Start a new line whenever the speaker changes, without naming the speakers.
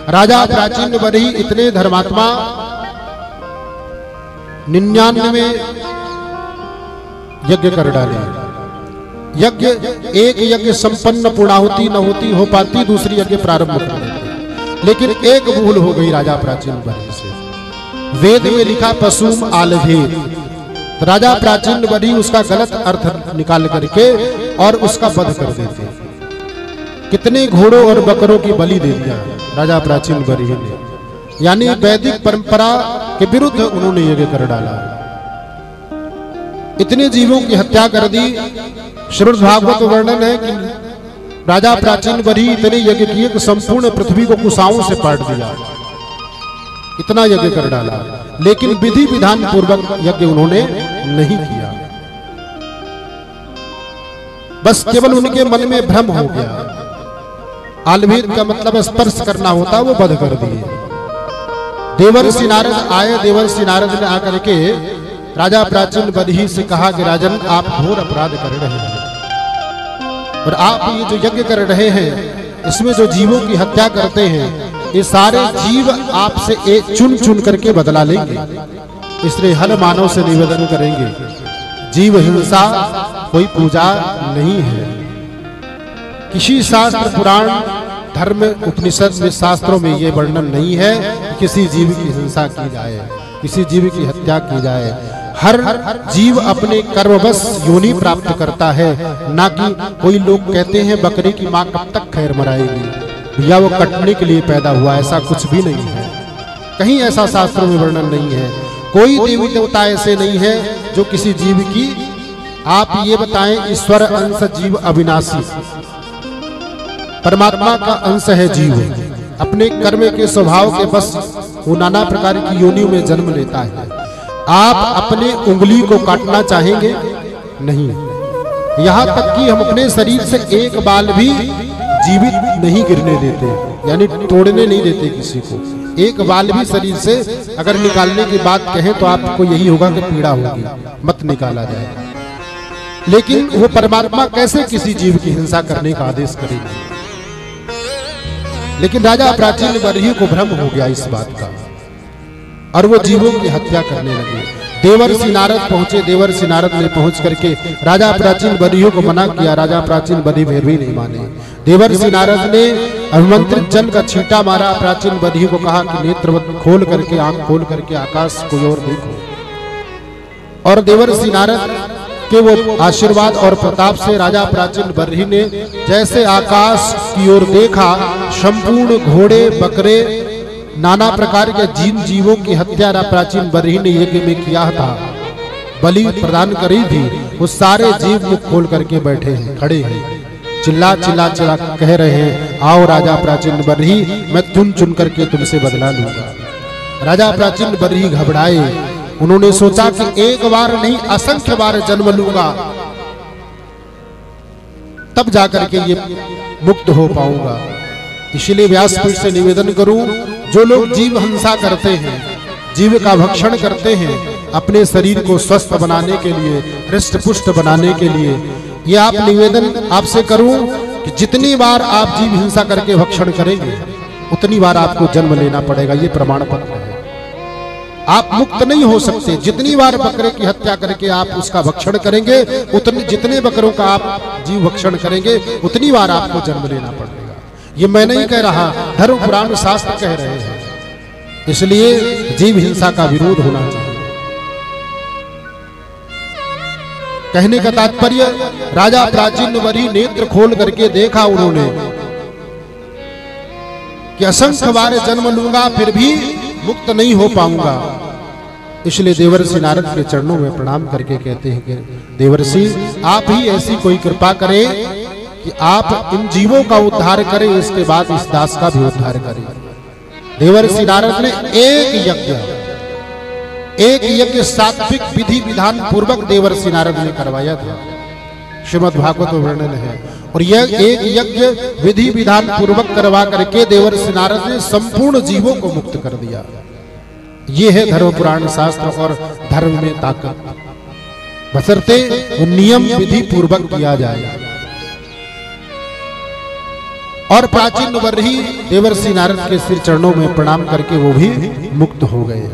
राजा प्राचीन बरही इतने धर्मात्मा 99 यज्ञ कर डाले। यज्ञ एक यज्ञ संपन्न पूर्णाहुति न होती हो पाती, दूसरी यज्ञ प्रारंभ कर देते, लेकिन एक भूल हो गई राजा प्राचीन बरही से। वेद में लिखा पशुम आलभेद, राजा प्राचीन बरही उसका गलत अर्थ निकाल करके और उसका वध कर देते। कितने घोड़ों और बकरों की बलि दे दिया राजा प्राचीन बरही ने, यानी वैदिक परंपरा के विरुद्ध उन्होंने यज्ञ कर डाला। इतने जीवों की हत्या कर दी। श्रीमद् भागवत वर्णन है कि राजा प्राचीन बरही इतने यज्ञ किए कि संपूर्ण पृथ्वी को कुशाओं से पाट दिया। इतना यज्ञ कर डाला, लेकिन विधि विधान पूर्वक यज्ञ उन्होंने नहीं किया। बस केवल उनके मन में भ्रम हो गया। आलभेद का मतलब स्पर्श करना होता, वो वध कर दिए। देवर्षि नारद आए। देवर्षि नारद ने आकर के राजा प्राचीन बरही से कहा कि राजन, आप घोर अपराध कर रहे हैं और आप ये जो यज्ञ कर रहे हैं इसमें जो जीवों की हत्या करते हैं, ये सारे जीव आपसे चुन चुन करके बदला लेंगे। इसलिए हर मानव से निवेदन करेंगे, जीव हिंसा कोई पूजा नहीं है। किसी शास्त्र पुराण धर्म उपनिषद में शास्त्रों में ये वर्णन नहीं है कि किसी जीव की हिंसा की जाए, किसी जीव की हत्या की जाए। हर जीव अपने कर्मवश योनि प्राप्त करता है, ना कि कोई लोग कहते हैं बकरी की मां कब तक खैर मराएगी, या वो कटने के लिए पैदा हुआ। ऐसा कुछ भी नहीं है, कहीं ऐसा शास्त्रों में वर्णन नहीं है। कोई देवी देवता ऐसे नहीं है जो किसी जीव की, आप ये बताएं, ईश्वर अंश जीव अविनाशी, परमात्मा का अंश है जीव। अपने कर्म के स्वभाव के बस वो नाना प्रकार की योनियों में जन्म लेता है। आप अपने उंगली को काटना चाहेंगे? नहीं। यहाँ तक कि हम अपने शरीर से एक बाल भी जीवित नहीं गिरने देते, यानी तोड़ने नहीं देते किसी को। एक बाल भी शरीर से अगर निकालने की बात कहें तो आपको यही होगा कि पीड़ा होगी, मत निकाला जाए। लेकिन वो परमात्मा कैसे किसी जीव की हिंसा करने का आदेश करेंगे? लेकिन राजा प्राचीन बरही को भ्रम हो गया इस बात का, और वो जीवों की हत्या करने लगे। देवर्षि नारद पहुंचे। देवर्षि नारद ने पहुंच करके राजा प्राचीन बरही को मना किया। राजा प्राचीन बरही फिर भी नहीं माने। देवर्षि नारद ने अभिमंत्रित जल का छींटा मारा। प्राचीन बरही को कहा कि नेत्र खोल करके, आंख खोल करके आकाश को ओर देखो। और देवर्षि नारद के वो आशीर्वाद और प्रताप से राजा प्राचीन बरही ने जैसे आकाश की ओर देखा, संपूर्ण घोड़े बकरे नाना प्रकार के जिन जीवों की हत्या प्राचीन बरही ने यज्ञ में किया था, बलि प्रदान करी थी, वो सारे जीव मुख खोल करके बैठे हैं, खड़े हैं, चिल्ला चिल्ला चिल्ला कह रहे हैं, आओ राजा प्राचीन बरही, मैं चुन चुन करके तुमसे बदला लूंगा। राजा प्राचीन बरही घबराए। उन्होंने सोचा कि एक बार नहीं असंख्य बार जन्म लूंगा, तब जाकर के ये मुक्त हो पाऊंगा। इसलिए व्यासपीठ से निवेदन करूं, जो लोग जीव हिंसा करते हैं, जीव का भक्षण करते हैं, अपने शरीर को स्वस्थ बनाने के लिए, हृष्ट पुष्ट बनाने के लिए, ये आप निवेदन आपसे करूं कि जितनी बार आप जीव हिंसा करके भक्षण करेंगे, उतनी बार आपको जन्म लेना पड़ेगा। ये प्रमाण पत्र है। आप मुक्त नहीं हो सकते। जितनी बार बकरे की हत्या करके आप उसका भक्षण करेंगे, उतने जितने बकरों का आप जीव भक्षण करेंगे, उतनी बार आपको जन्म लेना पड़ेगा। ये मैं नहीं कह रहा, धर्म पुराण शास्त्र कह रहे हैं। इसलिए जीव हिंसा का विरोध होना चाहिए। कहने का तात्पर्य, राजा प्राचीन बरही नेत्र खोल करके देखा उन्होंने कि असंख्य बार जन्म लूंगा फिर भी मुक्त नहीं हो पाऊंगा। इसलिए देवर्षि नारद के चरणों में प्रणाम करके कहते हैं कि देवर्षि, आप ही ऐसी कोई कृपा करें कि आप इन जीवों का उद्धार करें, इसके बाद इस दास का भी उद्धार करें। देवर्षि नारद ने एक यज्ञ सात्विक विधि विधान पूर्वक देवर्षि नारद ने करवाया था। श्रीमद् भागवत वर्णन है। और यह एक यज्ञ विधि विधान पूर्वक करवा करके देवर्षि नारद ने संपूर्ण जीवों को मुक्त कर दिया। ये है धर्म पुराण शास्त्र और धर्म में ताकत, बशर्ते नियम विधि पूर्वक किया जाए। और प्राचीन वर्ही देवर्षि नारद के सिर चरणों में प्रणाम करके वो भी मुक्त हो गए।